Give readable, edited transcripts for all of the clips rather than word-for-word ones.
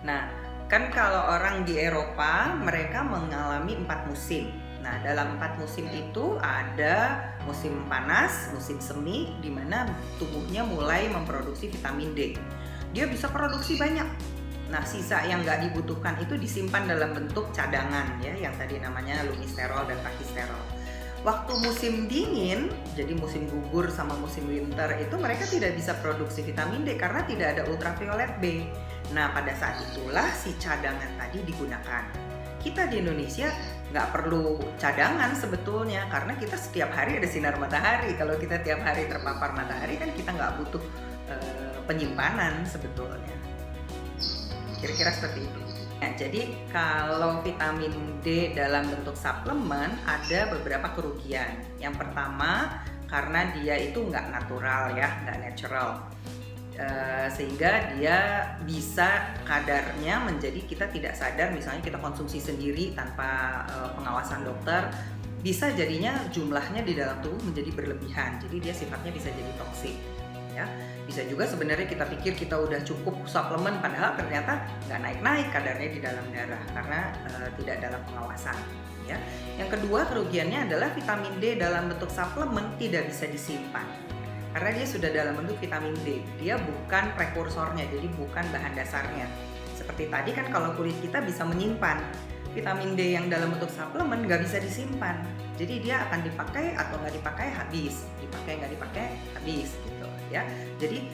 Nah, kan kalau orang di Eropa, mereka mengalami 4 musim. Nah, dalam 4 musim itu ada musim panas, musim semi, di mana tubuhnya mulai memproduksi vitamin D. Dia bisa produksi banyak. Nah, sisa yang nggak dibutuhkan itu disimpan dalam bentuk cadangan ya, yang tadi namanya lumisterol dan pakisterol. Waktu musim dingin, jadi musim gugur sama musim winter itu mereka tidak bisa produksi vitamin D karena tidak ada ultraviolet B. Nah, pada saat itulah si cadangan tadi digunakan. Kita di Indonesia nggak perlu cadangan sebetulnya karena kita setiap hari ada sinar matahari. Kalau kita tiap hari terpapar matahari kan kita nggak butuh penyimpanan sebetulnya. Kira-kira seperti itu. Nah, jadi kalau vitamin D dalam bentuk suplemen ada beberapa kerugian. Yang pertama, karena dia itu nggak natural ya, nggak natural. Sehingga dia bisa kadarnya menjadi kita tidak sadar, misalnya kita konsumsi sendiri tanpa pengawasan dokter, bisa jadinya jumlahnya di dalam tubuh menjadi berlebihan. Jadi dia sifatnya bisa jadi toksik. Ya, bisa juga sebenarnya kita pikir kita udah cukup suplemen, padahal ternyata nggak naik-naik kadarnya di dalam darah karena tidak dalam pengawasan. Ya. Yang kedua kerugiannya adalah vitamin D dalam bentuk suplemen tidak bisa disimpan karena dia sudah dalam bentuk vitamin D. Dia bukan prekursornya, jadi bukan bahan dasarnya. Seperti tadi kan kalau kulit kita bisa menyimpan, vitamin D yang dalam bentuk suplemen nggak bisa disimpan. Jadi dia akan dipakai atau nggak dipakai habis, dipakai nggak dipakai habis gitu ya. Jadi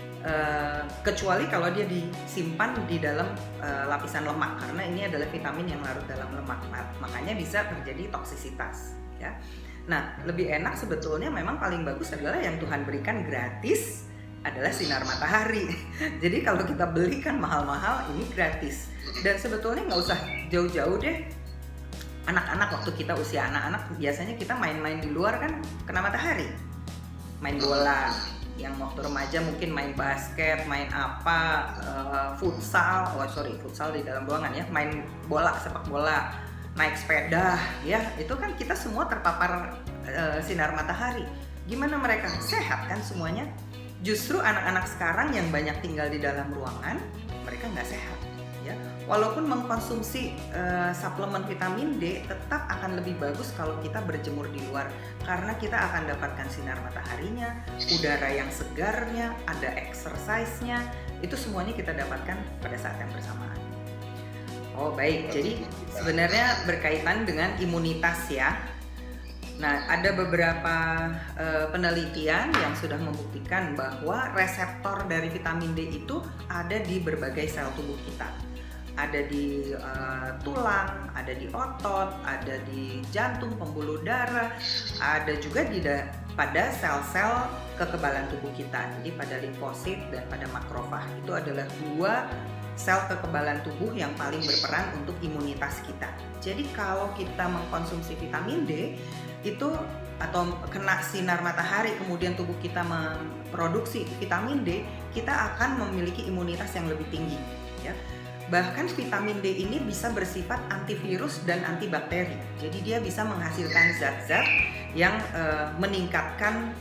kecuali kalau dia disimpan di dalam lapisan lemak karena ini adalah vitamin yang larut dalam lemak, makanya bisa terjadi toksisitas ya. Nah, lebih enak sebetulnya memang paling bagus adalah yang Tuhan berikan gratis adalah sinar matahari. Jadi kalau kita beli kan mahal-mahal, ini gratis. Dan sebetulnya nggak usah jauh-jauh deh. Anak-anak waktu kita usia anak-anak biasanya kita main-main di luar kan kena matahari. Main bola, yang waktu remaja mungkin main basket, main apa, futsal di dalam ruangan ya, main bola, sepak bola, naik sepeda ya, itu kan kita semua terpapar sinar matahari. Gimana mereka? Sehat kan semuanya? Justru anak-anak sekarang yang banyak tinggal di dalam ruangan, mereka nggak sehat ya. Walaupun mengkonsumsi suplemen vitamin D tetap akan lebih bagus kalau kita berjemur di luar karena kita akan dapatkan sinar mataharinya, udara yang segarnya, ada exercise-nya, itu semuanya kita dapatkan pada saat yang bersamaan. Oh baik, jadi sebenarnya berkaitan dengan imunitas ya. Nah, ada beberapa penelitian yang sudah membuktikan bahwa reseptor dari vitamin D itu ada di berbagai sel tubuh kita. Ada di tulang, ada di otot, ada di jantung, pembuluh darah, ada juga pada sel-sel kekebalan tubuh kita. Jadi pada limfosit dan pada makrofag. Itu adalah dua sel kekebalan tubuh yang paling berperan untuk imunitas kita. Jadi kalau kita mengkonsumsi vitamin D itu atau kena sinar matahari kemudian tubuh kita memproduksi vitamin D, kita akan memiliki imunitas yang lebih tinggi ya. Bahkan vitamin D ini bisa bersifat antivirus dan antibakteri. Jadi dia bisa menghasilkan zat-zat yang meningkatkan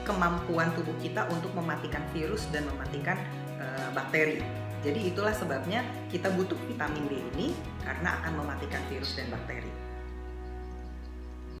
kemampuan tubuh kita untuk mematikan virus dan mematikan bakteri. Jadi itulah sebabnya kita butuh vitamin D ini karena akan mematikan virus dan bakteri.